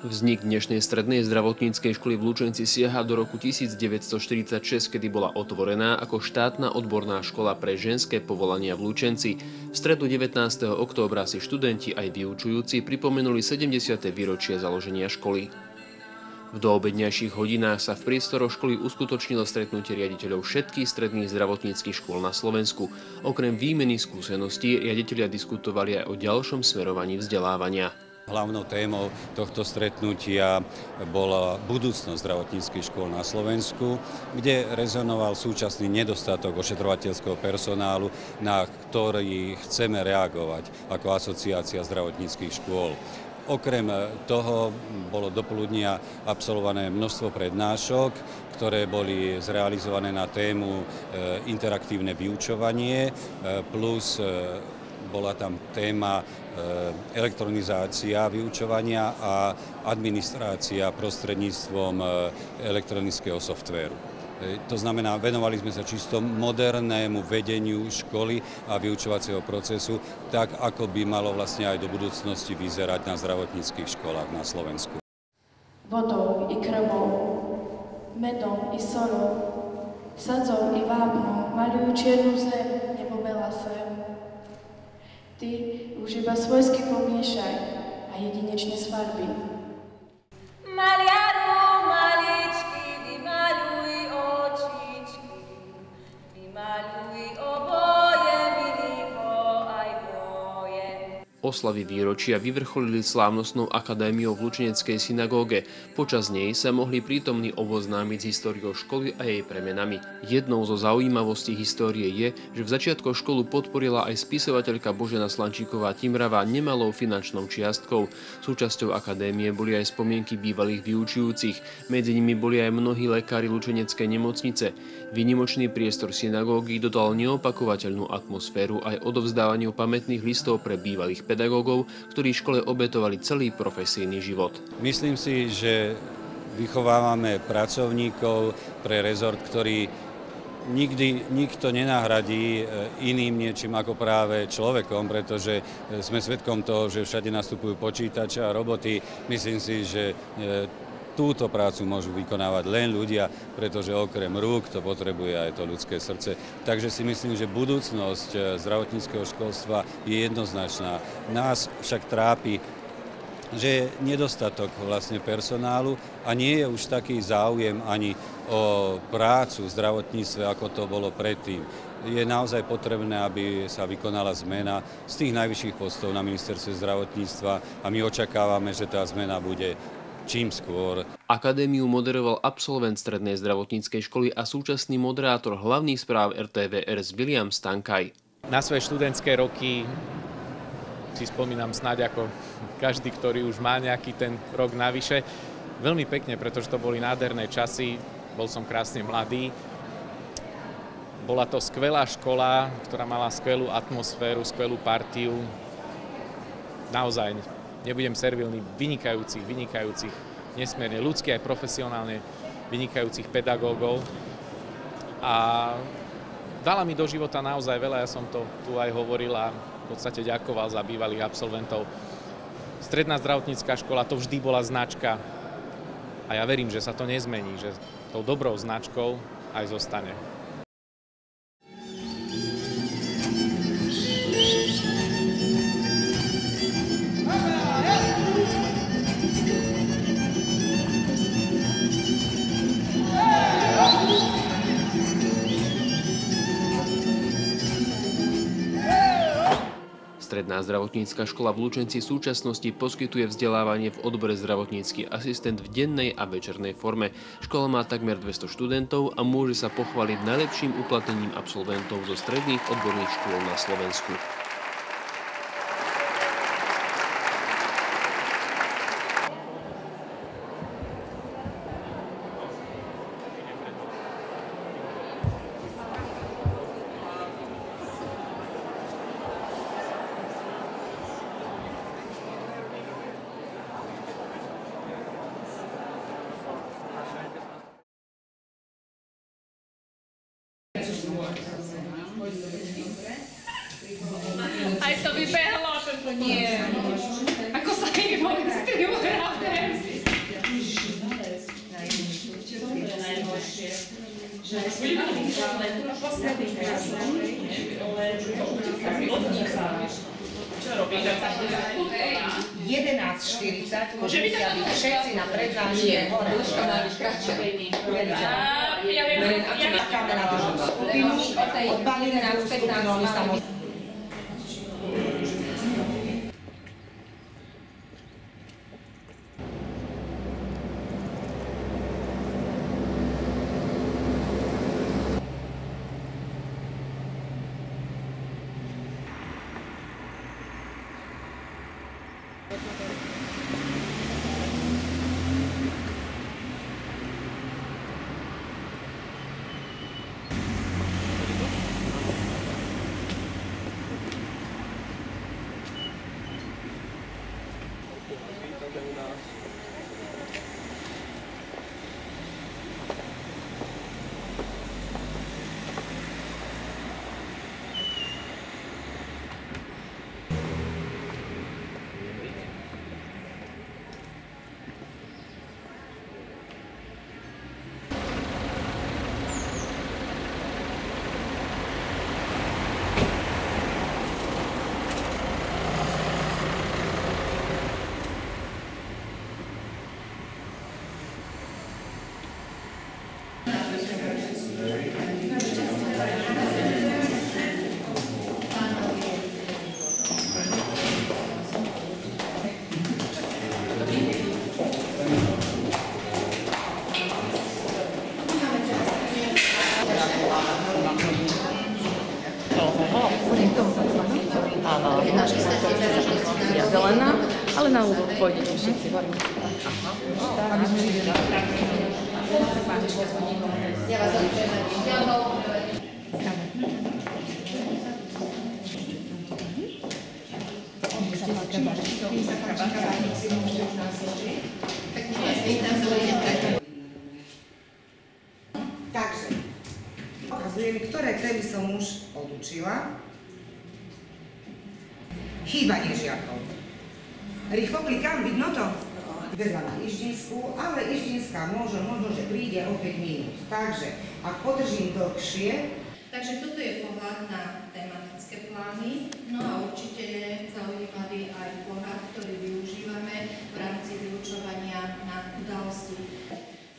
Vznik dnešnej strednej zdravotníckej školy v Lučenci siaha do roku 1946, kedy bola otvorená ako štátna odborná škola pre ženské povolania v Lučenci. V stredu 19. októbra si študenti aj vyučujúci pripomenuli 70. výročie založenia školy. V doobednejších hodinách sa v priestoroch školy uskutočnilo stretnutie riaditeľov všetkých stredných zdravotníckych škôl na Slovensku. Okrem výmeny skúseností riaditelia diskutovali aj o ďalšom smerovaní vzdelávania. Hlavnou témou tohto stretnutia bola budúcnosť zdravotníckych škôl na Slovensku, kde rezonoval súčasný nedostatok ošetrovateľského personálu, na ktorý chceme reagovať ako asociácia zdravotníckych škôl. Okrem toho bolo dopoludnia absolvované množstvo prednášok, ktoré boli zrealizované na tému interaktívne vyučovanie, plus bola tam téma elektronizácia vyučovania a administrácia prostredníctvom elektronického softvéru. To znamená, venovali sme sa čisto modernému vedeniu školy a vyučovacieho procesu, tak ako by malo vlastne aj do budúcnosti vyzerať na zdravotníckych školách na Slovensku. Vodou i krvou, medom i solou, sadzou i vápnom maľujú čiernu zem, nebo belasem. Ty už iba svojsky pomiešaj a jedinečne z farby. Maliaru, maličky, vymaľuj očičky, vymaľuj oboje, milího, aj moje. Oslavy výročia vyvrcholili slávnostnou akadémiou v Lučeneckej synagóge. Počas nej sa mohli prítomní oboznámiť s históriou školy a jej premenami. Jednou zo zaujímavostí histórie je, že v začiatkoch školu podporila aj spisovateľka Božena Slančíková-Timravá nemalou finančnou čiastkou. Súčasťou akadémie boli aj spomienky bývalých vyučujúcich. Medzi nimi boli aj mnohí lekári Lučeneckej nemocnice. Výnimočný priestor synagógy dodal neopakovateľnú atmosféru aj odovzdávaniu pamätných listov pre bývalých pedagógov, ktorí škole obetovali celý profesijný život. Myslím si, že vychovávame pracovníkov pre rezort, ktorý nikdy nikto nenahradí iným niečím ako práve človekom, pretože sme svedkom toho, že všade nastupujú počítače a roboty. Myslím si, že túto prácu môžu vykonávať len ľudia, pretože okrem rúk to potrebuje aj to ľudské srdce. Takže si myslím, že budúcnosť zdravotníckeho školstva je jednoznačná. Nás však trápi, že je nedostatok vlastne personálu a nie je už taký záujem ani o prácu v zdravotníctve, ako to bolo predtým. Je naozaj potrebné, aby sa vykonala zmena z tých najvyšších postov na ministerstve zdravotníctva a my očakávame, že tá zmena bude čím skôr. Akadémiu moderoval absolvent strednej zdravotníckej školy a súčasný moderátor hlavných správ RTVS William Stankaj. Na svoje študentské roky si spomínam snáď ako každý, ktorý už má nejaký ten rok navyše. Veľmi pekne, pretože to boli nádherné časy, bol som krásne mladý. Bola to skvelá škola, ktorá mala skvelú atmosféru, skvelú partiu. Naozaj nebudem servilný, vynikajúcich, nesmierne ľudský aj profesionálne vynikajúcich pedagógov. A dala mi do života naozaj veľa, ja som to tu aj hovoril a v podstate ďakoval za bývalých absolventov. Stredná zdravotnícka škola to vždy bola značka a ja verím, že sa to nezmení, že tou dobrou značkou aj zostane. Stredná zdravotnícka škola v Lučenci v súčasnosti poskytuje vzdelávanie v odbore zdravotnícky asistent v dennej a večernej forme. Škola má takmer 200 študentov a môže sa pochváliť najlepším uplatnením absolventov zo stredných odborných škôl na Slovensku. Aj to vybehlo. Nie. Ako sa jej volí s tým hradem. že sme mali posledný čas, čo robíš? 11:40, musia byť všetci na prednáške hore. Čakáme na tú skupinu, odbalíme na skupinu, my sa môžeme. Áno, je zelená, ale na úvod pôjdete všetci hore. Aby sme videli. Ja vás Takže, ukazujem, ktoré témy som už odučila. Chýbanie žiakov. Rýchlo klikám, vidno to? Vedľa na Iždinsku, ale Iždinská možno, že príde o 5 minút. Takže, ak podržím dlhšie... Takže toto je pohľad na tematické plány, no a určite je zaujímavý aj pohľad, ktorý využívame v rámci vyučovania na udalosti.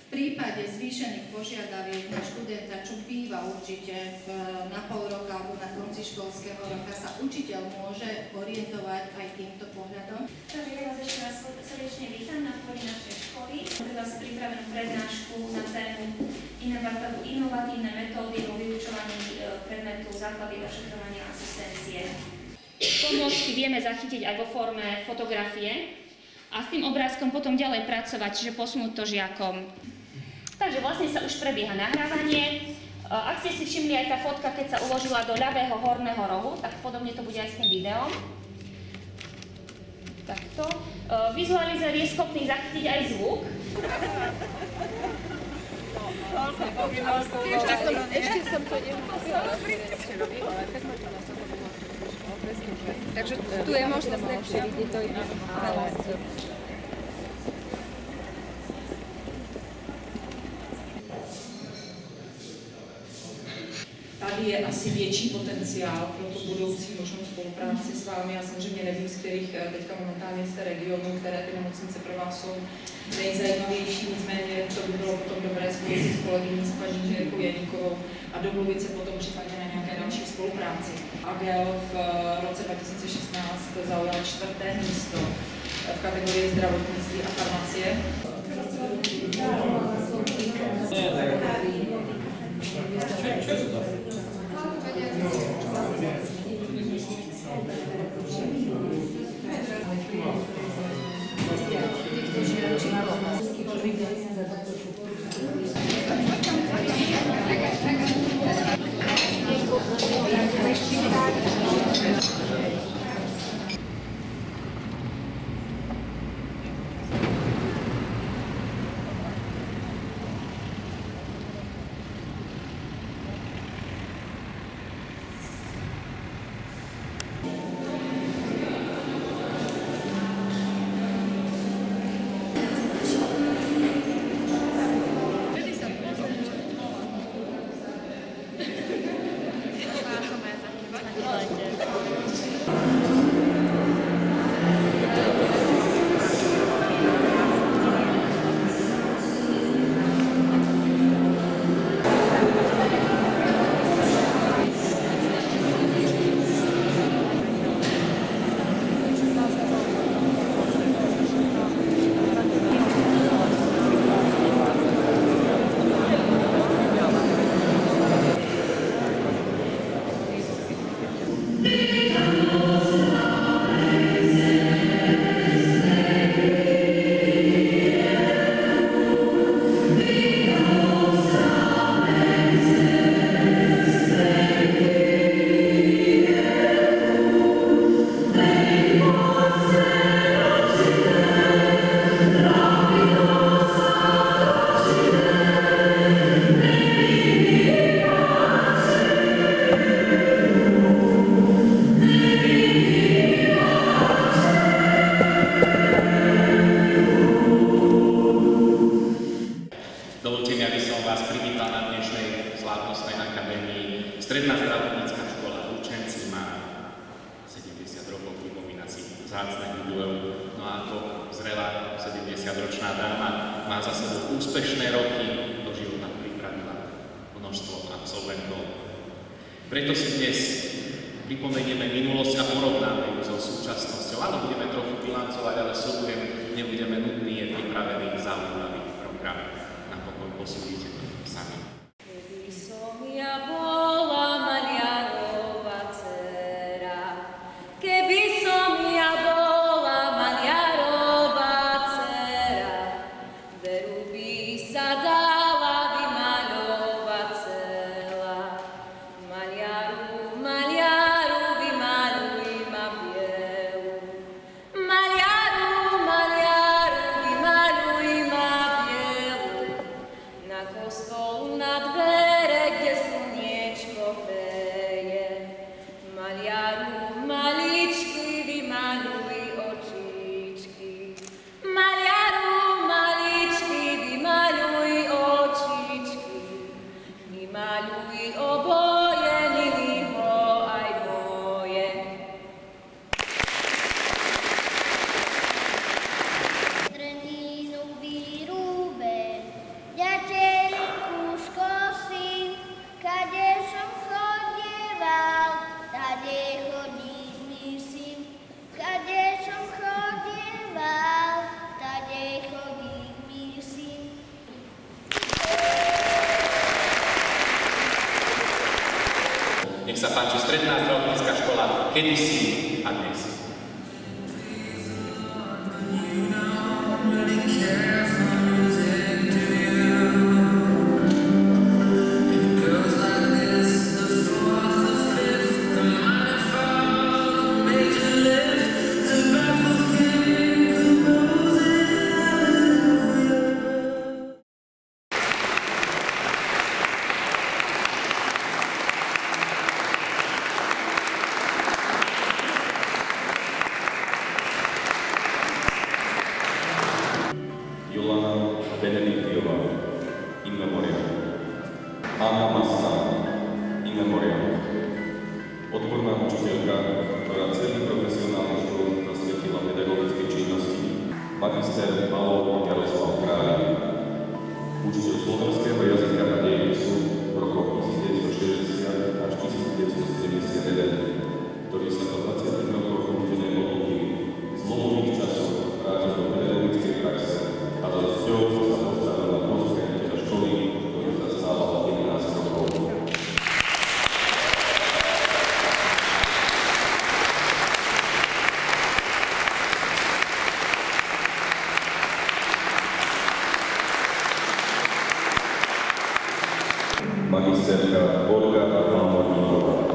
V prípade zvýšených požiadaviek na študenta, čo býva určite na pol roka alebo na konci školského roka, sa učiteľ môže orientovať aj týmto pohľadom. Takže ja vás ešte raz srdečne vítam na pôde našej školy. Máme vás pripravenú prednášku na tému inovatívne metódy o vyučovaní predmetu základy ošetrovania a asistencie. Pomôcky vieme zachytiť aj vo forme fotografie a s tým obrázkom potom ďalej pracovať, čiže posunúť to žiakom. Takže vlastne sa už prebieha nahrávanie. Ak ste si všimli aj tá fotka, keď sa uložila do ľavého horného rohu, tak podobne to bude aj s tým videom. Takto. Vizualizer je schopný zachytiť aj zvuk. Ešte som to nemusela. Takže tu je možnosť lepšie vidieť to iné. Tady je asi větší potenciál pro tu budoucí možnou spolupráci s vámi. Já samozřejmě nevím, z kterých teďka momentálně jste regionů, které ty nemocnice pro vás jsou nejzajímavější, nicméně to by bylo potom dobré spojit s kolegyní s paní inženýrkou Jeníkovou a domluvit se potom případně na nějaké další spolupráci. AGEL v roce 2016 zaujal 4. místo v kategorii zdravotnictví a farmacie. Dovoľte mi, aby som vás privítal na dnešnej slávnostnej akadémii. Stredná zdravotnícka škola v Lučenci má 70 rokov, pripomína si vzácne jubileum. No a ako zrelá 70-ročná dáma má za sebou úspešné roky, do života pripravila množstvo absolventov. Preto si dnes pripomenieme minulosť a porovnáme ju so súčasnosťou. Áno, budeme trochu bilancovať, ale sľubujem, nebudeme nudní, je pripravený zaujímavý program. Napokon posúdite to sami. Keby som ja bola maliarova dcera, keby som ja bola maliarova dcera, veru by sa dala vymaľovať celá. Maliaru, maliaru, vymaľuj ma bielu. Maliaru, maliaru, vymaľuj ma bielu. Na kostol, na dvere, kde slniečko hreje. Maliaru, maličky, vymaľuj očičky. Maliaru, maličky, vymaľuj očičky. Vymaľuj oboje, milýho aj moje. Trnínu vyrúbe, ďateľku skosím, kade som chodieval, tade chodiť myslím. Kade som chodieval, tade chodiť myslím. Nech sa páči, Stredná zdravotnícka škola kedysi a dnes. Jolana Benediktiová, in memoriam. Anna Massa, in memoriam. Odborná učiteľka, ktorá celý profesionálny život zasvetila pedagogickej činnosti. Magister Malo Jaroslav Kráľ. Učiteľ slovenského jazyka a dejepisu v rokoch 1960 až 1971, ktorý sa po 20 rokoch nutenej odluky z zlomových časov vrátil do pedagogickej praxe a za cťou sa postavil na post riaditeľa školy, ktorý zastával 11 rokov. Magisterka Olga Malmorníková,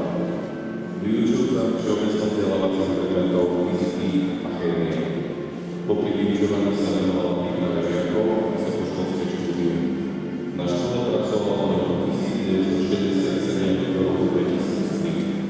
vyučujúca všeobecnou vzdelávacích predmetov fyziky a chémie. Popri vyučovaní sa venovala príprave žiakov a vysokoškolské štúdium. Na škole pracovala od roku 1967 do roku 2003.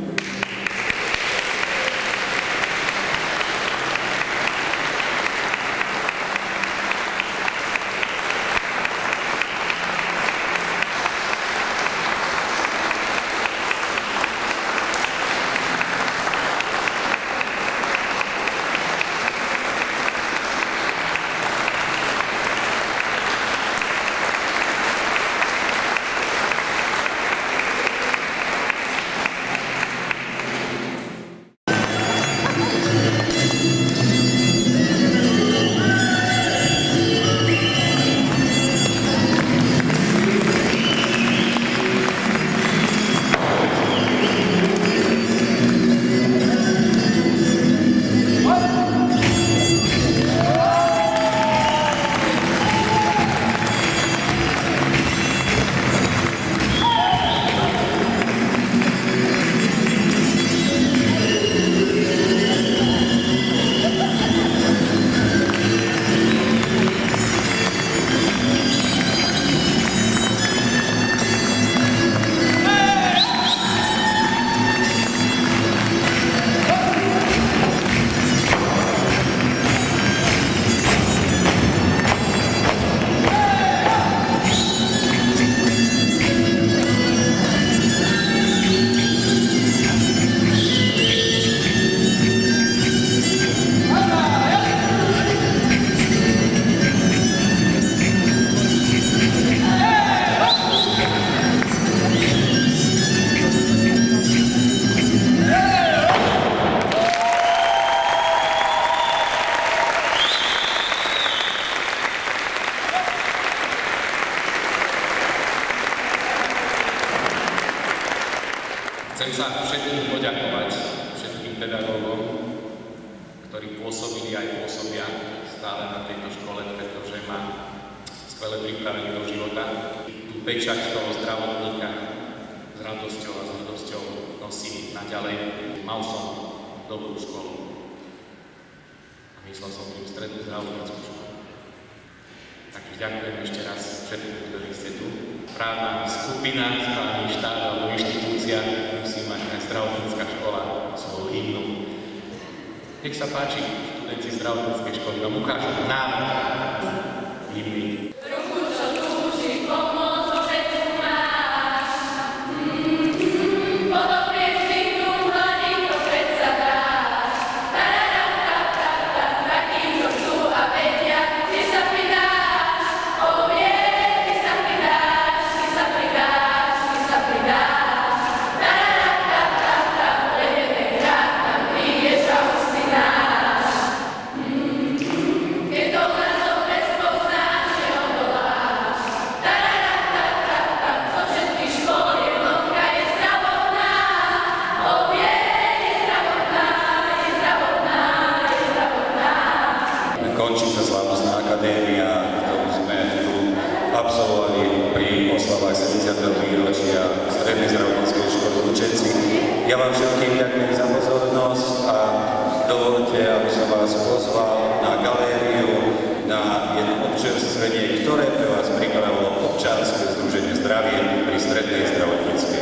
Chcem sa všetkým poďakovať, všetkým pedagógom, ktorí pôsobili aj pôsobia stále na tejto škole, pretože ma skvele pripravili do života. Tú pečať toho zdravotníka s radosťou a s hrdosťou nosím naďalej. Mal som dobrú školu. A myslel som tým strednú zdravotníckú školu. Takže ďakujem ešte raz všetkým, ktorí ste tu. Správna skupina, správny štát alebo inštitúcia musí mať aj zdravotnícka škola svoju hymnu. Nech sa páči, študenti zdravotníckej školy vám ukážu návrh hymny. Končí sa slávnostná akadémia, ktorú sme tu absolvovali pri oslavách 70. výročia Strednej zdravotníckej školy Lučenci. Ja vám všetkým ďakujem za pozornosť a dovolte, aby som vás pozval na galériu, na jedno občerstvenie, ktoré pre vás pripravilo občianske združenie Zdravie pri Strednej zdravotníckej